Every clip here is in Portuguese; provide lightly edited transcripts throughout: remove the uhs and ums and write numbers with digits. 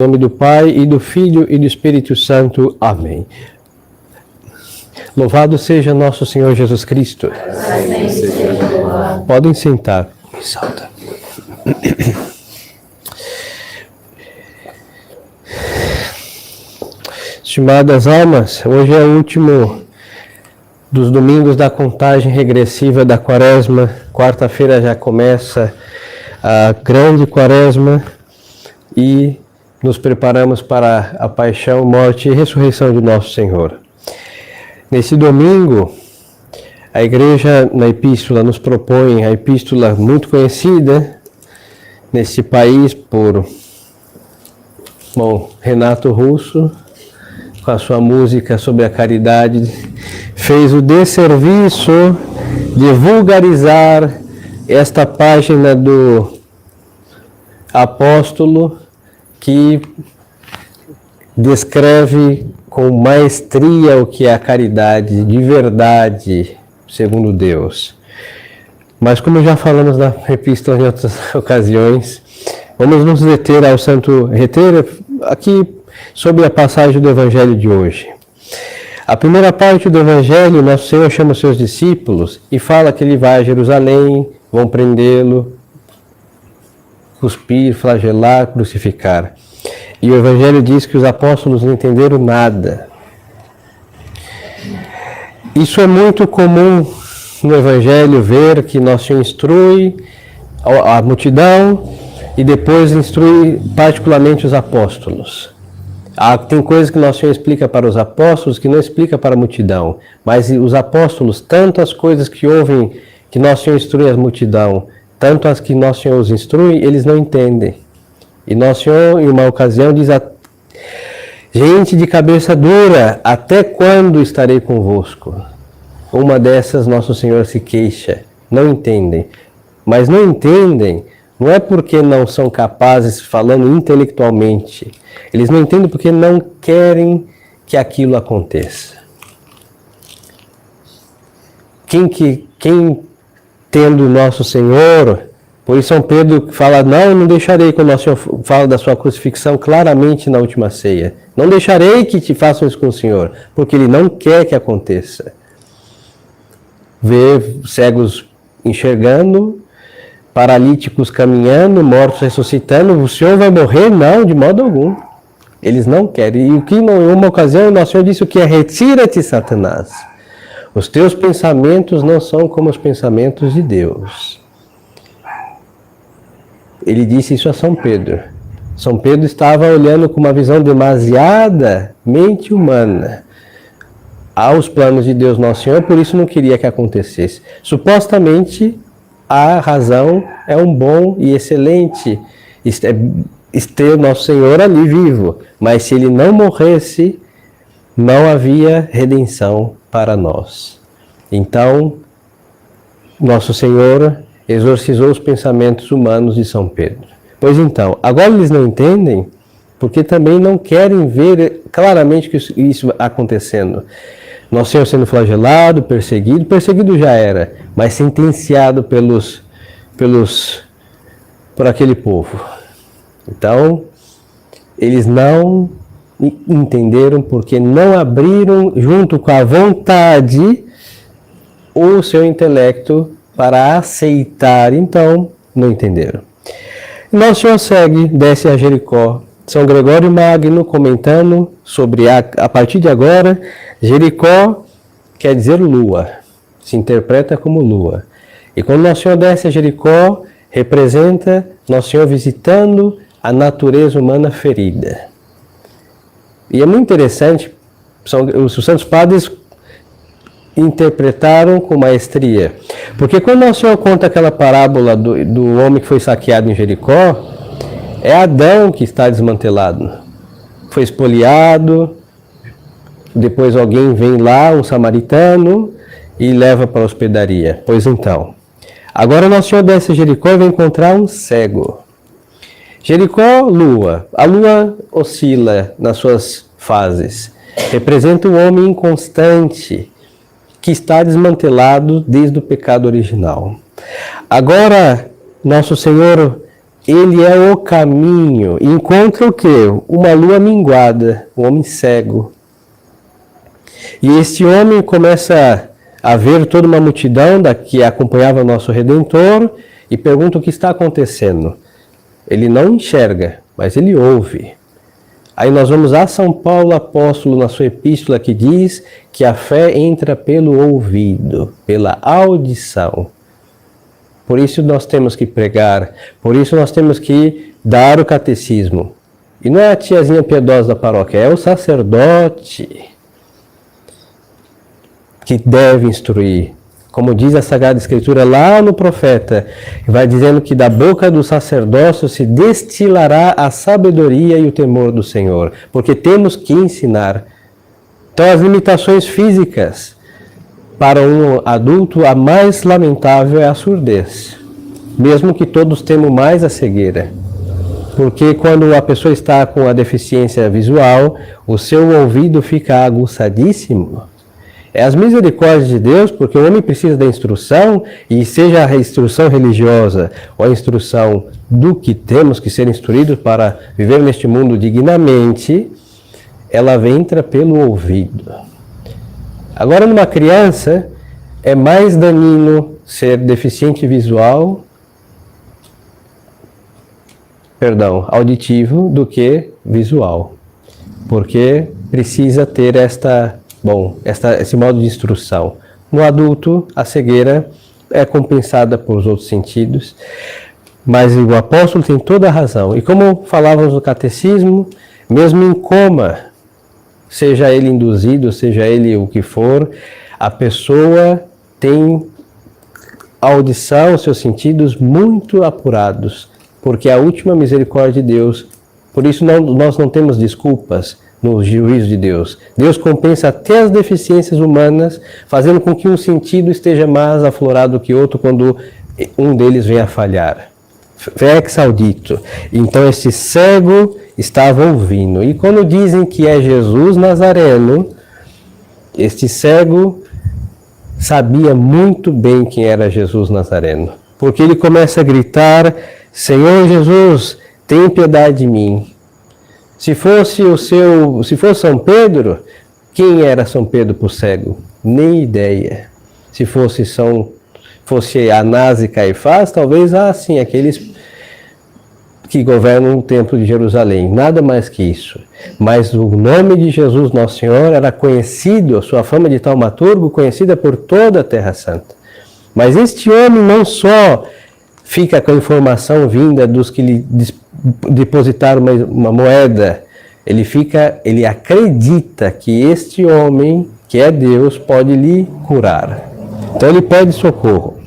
Em nome do Pai, e do Filho, e do Espírito Santo. Amém. Louvado seja nosso Senhor Jesus Cristo. Podem sentar. Salta. Estimadas almas, hoje é o último dos domingos da contagem regressiva da Quaresma. Quarta-feira já começa a grande Quaresma e nos preparamos para a paixão, morte e ressurreição de nosso Senhor. Nesse domingo, a Igreja na Epístola nos propõe a epístola muito conhecida nesse país por Renato Russo, com a sua música sobre a caridade, fez o desserviço de vulgarizar esta página do apóstolo que descreve com maestria o que é a caridade de verdade, segundo Deus. Mas como já falamos na epístola em outras ocasiões, vamos nos deter aqui sobre a passagem do Evangelho de hoje. A primeira parte do Evangelho, nosso Senhor chama os seus discípulos e fala que ele vai a Jerusalém, vão prendê-lo, cuspir, flagelar, crucificar. E o Evangelho diz que os apóstolos não entenderam nada. Isso é muito comum no Evangelho, ver que nosso Senhor instrui a multidão e depois instrui particularmente os apóstolos. Tem coisas que nosso Senhor explica para os apóstolos que não explica para a multidão. Mas os apóstolos, tanto as coisas que ouvem que nosso Senhor instrui a multidão, tanto as que nosso Senhor os instrui, eles não entendem. E nosso Senhor, em uma ocasião, diz a gente de cabeça dura, até quando estarei convosco? Uma dessas, nosso Senhor se queixa, não entendem. Mas não entendem, não é porque não são capazes, falando intelectualmente. Eles não entendem porque não querem que aquilo aconteça. Quem tendo nosso Senhor, por isso São Pedro fala, não, não deixarei, quando nosso Senhor fala da sua crucifixão claramente na última ceia. Não deixarei que te façam isso com o Senhor, porque Ele não quer que aconteça. Ver cegos enxergando, paralíticos caminhando, mortos ressuscitando, o Senhor vai morrer? Não, de modo algum. Eles não querem. E o que, em uma ocasião, nosso Senhor disse o que é: retira-te, Satanás. Os teus pensamentos não são como os pensamentos de Deus. Ele disse isso a São Pedro. São Pedro estava olhando com uma visão demasiadamente humana aos planos de Deus Nosso Senhor, por isso não queria que acontecesse. Supostamente, a razão é um bom e excelente ter Nosso Senhor ali vivo, mas se Ele não morresse, não havia redenção para nós. Então, Nosso Senhor exorcizou os pensamentos humanos de São Pedro. Pois então, agora eles não entendem, porque também não querem ver claramente isso acontecendo. Nosso Senhor sendo flagelado, perseguido já era, mas sentenciado por aquele povo. Então, eles não entenderam porque não abriram, junto com a vontade, o seu intelecto para aceitar. Então, não entenderam. Nosso Senhor segue, desce a Jericó. São Gregório Magno, comentando sobre a partir de agora, Jericó quer dizer lua, se interpreta como lua. E quando Nosso Senhor desce a Jericó, representa Nosso Senhor visitando a natureza humana ferida. E é muito interessante, os santos padres interpretaram com maestria. Porque quando Nosso Senhor conta aquela parábola do homem que foi saqueado em Jericó, é Adão que está desmantelado. Foi espoliado, depois alguém vem lá, um samaritano, e leva para a hospedaria. Pois então, agora Nosso Senhor desce a Jericó e vai encontrar um cego. Jericó, lua. A lua oscila nas suas fases. Representa o homem inconstante, que está desmantelado desde o pecado original. Agora, Nosso Senhor ele é o caminho. E encontra o quê? Uma lua minguada, um homem cego. E este homem começa a ver toda uma multidão que acompanhava o nosso Redentor e pergunta o que está acontecendo. Ele não enxerga, mas ele ouve. Aí nós vamos a São Paulo apóstolo na sua epístola que diz que a fé entra pelo ouvido, pela audição. Por isso nós temos que pregar, por isso nós temos que dar o catecismo. E não é a tiazinha piedosa da paróquia, é o sacerdote que deve instruir. Como diz a Sagrada Escritura lá no profeta, vai dizendo que da boca do sacerdócio se destilará a sabedoria e o temor do Senhor, porque temos que ensinar. Então as limitações físicas para um adulto, a mais lamentável é a surdez, mesmo que todos temam mais a cegueira. Porque quando a pessoa está com a deficiência visual, o seu ouvido fica aguçadíssimo. É as misericórdias de Deus, porque o homem precisa da instrução, e seja a instrução religiosa ou a instrução do que temos que ser instruídos para viver neste mundo dignamente, ela entra pelo ouvido. Agora, numa criança, é mais daninho ser deficiente visual, auditivo, do que visual, porque precisa ter esse modo de instrução. No adulto, a cegueira é compensada por os outros sentidos, mas o apóstolo tem toda a razão. E como falávamos no catecismo, mesmo em coma, seja ele induzido, seja ele o que for, a pessoa tem a audição, seus sentidos muito apurados, porque é a última misericórdia de Deus. Por isso nós não temos desculpas no juízo de Deus. Deus compensa até as deficiências humanas, fazendo com que um sentido esteja mais aflorado que outro quando um deles vem a falhar. Vex audito. Então este cego estava ouvindo. E quando dizem que é Jesus Nazareno, este cego sabia muito bem quem era Jesus Nazareno. Porque ele começa a gritar: Senhor Jesus, tem piedade de mim. Se fosse São Pedro, quem era São Pedro para o cego? Nem ideia. Se fosse Anás e Caifás, talvez, sim, aqueles que governam o templo de Jerusalém. Nada mais que isso. Mas o nome de Jesus Nosso Senhor era conhecido, a sua fama de taumaturgo, conhecida por toda a Terra Santa. Mas este homem não só fica com a informação vinda dos que lhe depositaram uma moeda, ele acredita que este homem, que é Deus, pode lhe curar. Então ele pede socorro.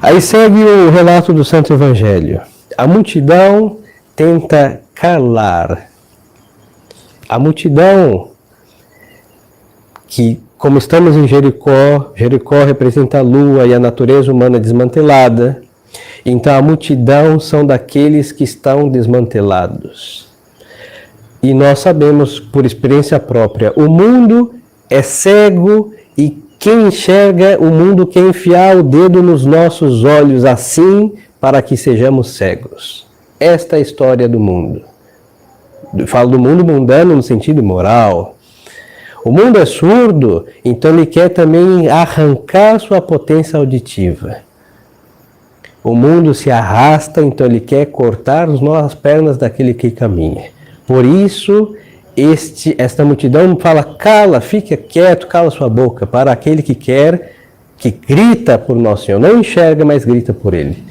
Aí segue o relato do Santo Evangelho. A multidão tenta calar. A multidão que, como estamos em Jericó, Jericó representa a lua e a natureza humana desmantelada. Então a multidão são daqueles que estão desmantelados. E nós sabemos por experiência própria, o mundo é cego e quem enxerga o mundo quer enfiar o dedo nos nossos olhos assim para que sejamos cegos. Esta é a história do mundo. Eu falo do mundo mundano no sentido moral. O mundo é surdo, então ele quer também arrancar sua potência auditiva. O mundo se arrasta, então ele quer cortar as pernas daquele que caminha. Por isso, esta multidão fala: cala, fica quieto, cala sua boca, para aquele que quer, que grita por Nosso Senhor. Não enxerga, mas grita por Ele.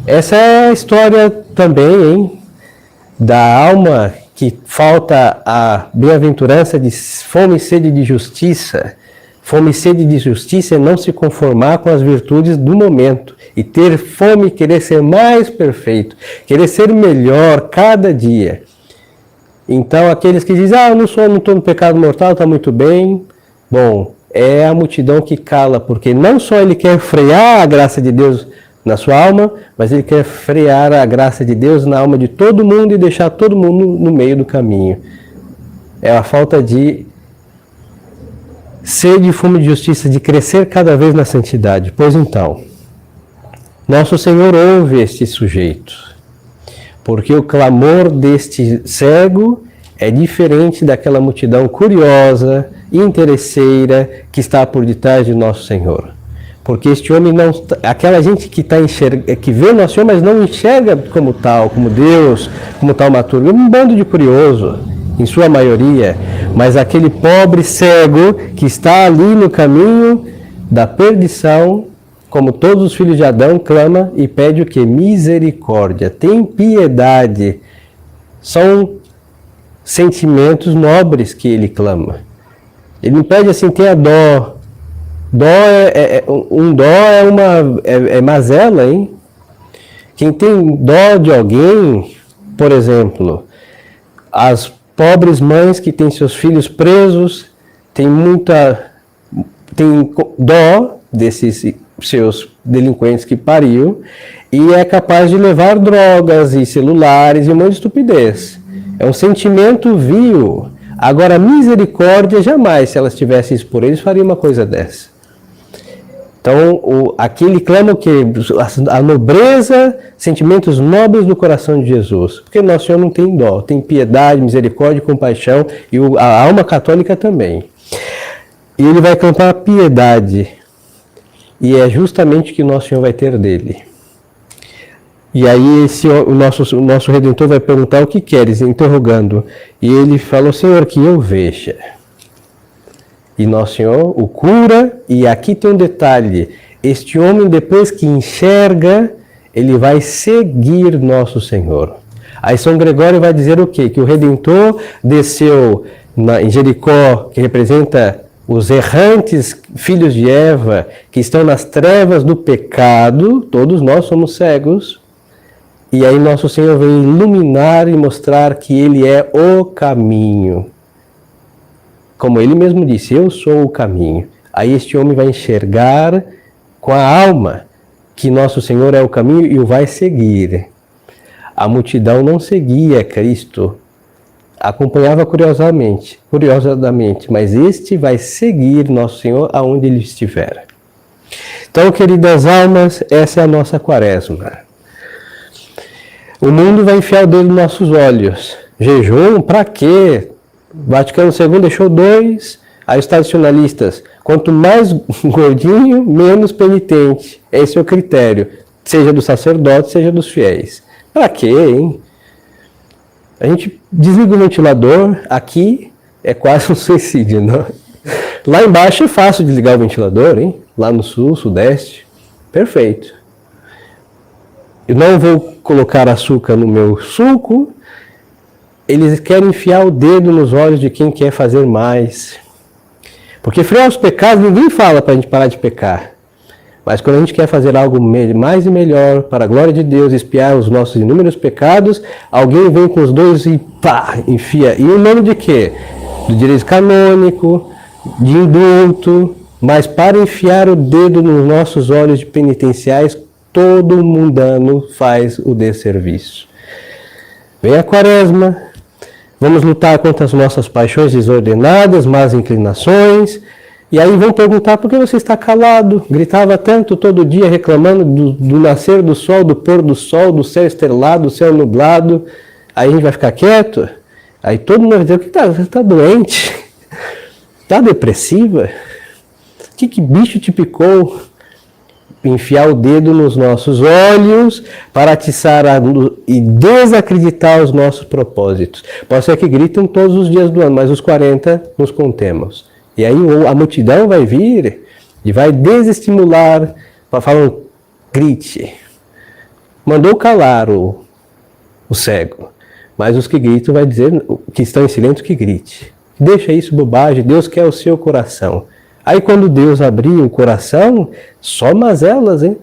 Essa é a história também, da alma que falta a bem-aventurança de fome e sede de justiça. Fome e sede de justiça é não se conformar com as virtudes do momento e ter fome e querer ser mais perfeito, querer ser melhor cada dia. Então aqueles que dizem: eu não estou no pecado mortal, está muito bem. Bom, é a multidão que cala, porque não só ele quer frear a graça de Deus na sua alma, mas ele quer frear a graça de Deus na alma de todo mundo e deixar todo mundo no meio do caminho. É a falta de sede e fome de justiça, de crescer cada vez na santidade. Pois então, Nosso Senhor ouve este sujeito, porque o clamor deste cego é diferente daquela multidão curiosa, interesseira, que está por detrás de Nosso Senhor. Porque este homem não, aquela gente que vê Nosso Senhor, mas não enxerga como tal, como Deus, como tal maturgo, é um bando de curioso, em sua maioria, mas aquele pobre cego que está ali no caminho da perdição, como todos os filhos de Adão, clama e pede o que? Misericórdia, tem piedade. São sentimentos nobres que ele clama. Ele não pede assim, tenha dó. Dó é mazela, hein? Quem tem dó de alguém, por exemplo, as pobres mães que têm seus filhos presos, tem dó desses seus delinquentes que pariu e é capaz de levar drogas e celulares e um monte de estupidez. É um sentimento vil. Agora, misericórdia, jamais, se elas tivessem isso por eles, faria uma coisa dessa. Então, aqui ele clama o quê? A nobreza, sentimentos nobres do coração de Jesus. Porque Nosso Senhor não tem dó, tem piedade, misericórdia, compaixão, e a alma católica também. E ele vai clamar a piedade. E é justamente o que Nosso Senhor vai ter dele. E aí o nosso Redentor vai perguntar o que queres, interrogando. E ele falou, Senhor, que eu veja. E Nosso Senhor o cura, e aqui tem um detalhe, este homem depois que enxerga, ele vai seguir Nosso Senhor. Aí São Gregório vai dizer o quê? Que o Redentor desceu em Jericó, que representa os errantes filhos de Eva, que estão nas trevas do pecado, todos nós somos cegos, e aí Nosso Senhor vem iluminar e mostrar que Ele é o caminho. Como Ele mesmo disse, eu sou o caminho. Aí este homem vai enxergar com a alma que Nosso Senhor é o caminho e o vai seguir. A multidão não seguia Cristo, acompanhava curiosamente, mas este vai seguir Nosso Senhor aonde Ele estiver. Então, queridas almas, essa é a nossa quaresma. O mundo vai enfiar o dedo nos nossos olhos. Jejum, para quê? Vaticano II deixou 2, aí os tradicionalistas, quanto mais gordinho, menos penitente. Esse é o critério, seja do sacerdote, seja dos fiéis. Para quê, hein? A gente desliga o ventilador, aqui é quase um suicídio, não? Lá embaixo é fácil desligar o ventilador, hein? Lá no sul, sudeste, perfeito. Eu não vou colocar açúcar no meu suco. Eles querem enfiar o dedo nos olhos de quem quer fazer mais. Porque frear os pecados, ninguém fala para a gente parar de pecar. Mas quando a gente quer fazer algo mais e melhor, para a glória de Deus, expiar os nossos inúmeros pecados, alguém vem com os dois e pá, enfia. E o nome de quê? Do direito canônico, de indulto, mas para enfiar o dedo nos nossos olhos de penitenciais, todo mundano faz o desserviço. Vem a quaresma, vamos lutar contra as nossas paixões desordenadas, más inclinações, e aí vão perguntar por que você está calado, gritava tanto todo dia reclamando do nascer do sol, do pôr do sol, do céu estrelado, do céu nublado, aí a gente vai ficar quieto? Aí todo mundo vai dizer, o que você está doente? Está depressiva? Que bicho te picou? Enfiar o dedo nos nossos olhos para atiçar e desacreditar os nossos propósitos. Pode ser que gritem todos os dias do ano, mas os 40 nos contemos. E aí a multidão vai vir e vai desestimular, falar, grite. Mandou calar o cego, mas os que gritam vai dizer, que estão em silêncio, que grite. Deixa isso bobagem, Deus quer o seu coração. Aí quando Deus abrir o coração, só mazelas, hein?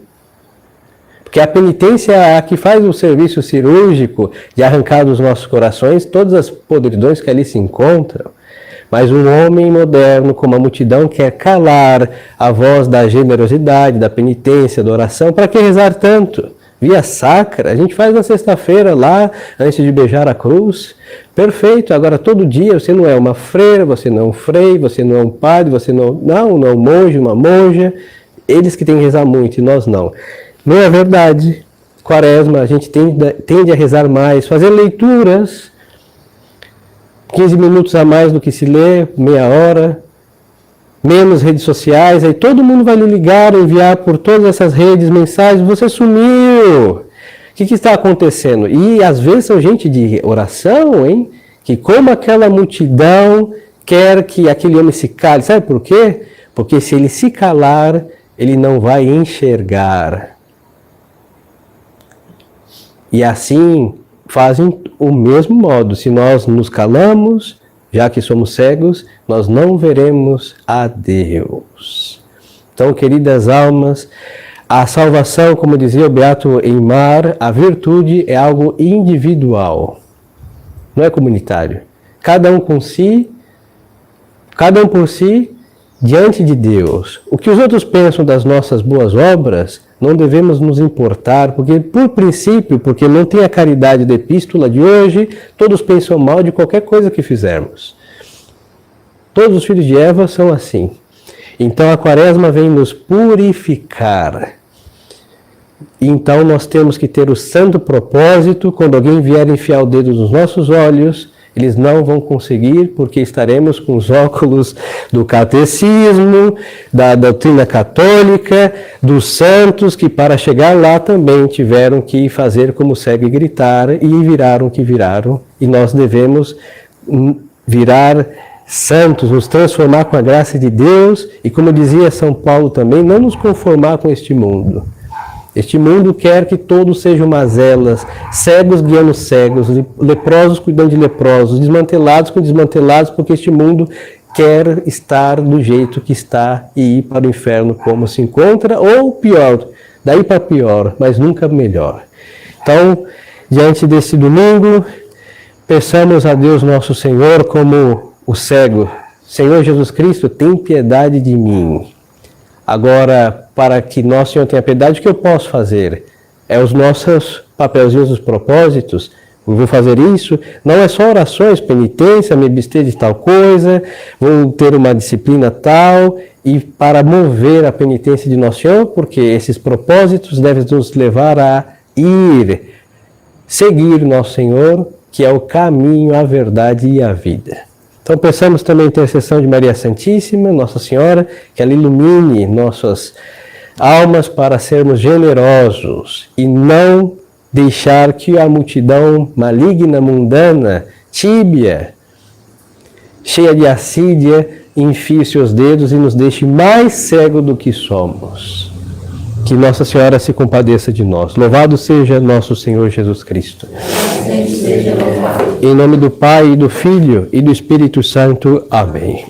Porque a penitência é a que faz o serviço cirúrgico de arrancar dos nossos corações todas as podridões que ali se encontram. Mas um homem moderno, como a multidão, quer calar a voz da generosidade, da penitência, da oração. Para que rezar tanto? Via sacra, a gente faz na sexta-feira lá, antes de beijar a cruz. Perfeito, agora todo dia você não é uma freira, você não é um frei, você não é um padre, você não é um monge, uma monja. Eles que têm que rezar muito e nós não. Não é verdade. Quaresma, a gente tende a rezar mais, fazer leituras, 15 minutos a mais do que se lê, meia hora, menos redes sociais, aí todo mundo vai lhe ligar, enviar por todas essas redes mensagens, você sumiu! O que está acontecendo? E às vezes são gente de oração, hein? Que como aquela multidão quer que aquele homem se cale. Sabe por quê? Porque se ele se calar, ele não vai enxergar. E assim fazem o mesmo modo. Se nós nos calamos, já que somos cegos, nós não veremos a Deus. Então, queridas almas, a salvação, como dizia o Beato Eymar, a virtude é algo individual, não é comunitário. Cada um por si, diante de Deus. O que os outros pensam das nossas boas obras, não devemos nos importar, porque por princípio, porque não tem a caridade da epístola de hoje, todos pensam mal de qualquer coisa que fizermos. Todos os filhos de Eva são assim. Então a Quaresma vem nos purificar. Então nós temos que ter o santo propósito, quando alguém vier enfiar o dedo nos nossos olhos, eles não vão conseguir, porque estaremos com os óculos do catecismo, da doutrina católica, dos santos, que para chegar lá também tiveram que fazer como cego e gritar, e viraram o que viraram. E nós devemos virar santos, nos transformar com a graça de Deus, e como dizia São Paulo também, não nos conformar com este mundo. Este mundo quer que todos sejam mazelas, cegos guiando cegos, leprosos cuidando de leprosos, desmantelados com desmantelados, porque este mundo quer estar do jeito que está e ir para o inferno como se encontra, ou pior, daí para pior, mas nunca melhor. Então, diante desse domingo, peçamos a Deus nosso Senhor como o cego. Senhor Jesus Cristo, tem piedade de mim. Agora, para que nosso Senhor tenha piedade, o que eu posso fazer? É os nossos papelzinhos dos propósitos. Eu vou fazer isso. Não é só orações, penitência, me abster de tal coisa, vou ter uma disciplina tal, e para mover a penitência de nosso Senhor, porque esses propósitos devem nos levar a seguir nosso Senhor, que é o caminho, a verdade e a vida. Então peçamos também a intercessão de Maria Santíssima, Nossa Senhora, que ela ilumine nossas almas para sermos generosos e não deixar que a multidão maligna, mundana, tíbia, cheia de assídia, enfie seus dedos e nos deixe mais cego do que somos. Que Nossa Senhora se compadeça de nós. Louvado seja nosso Senhor Jesus Cristo. Em nome do Pai, e do Filho e do Espírito Santo. Amém.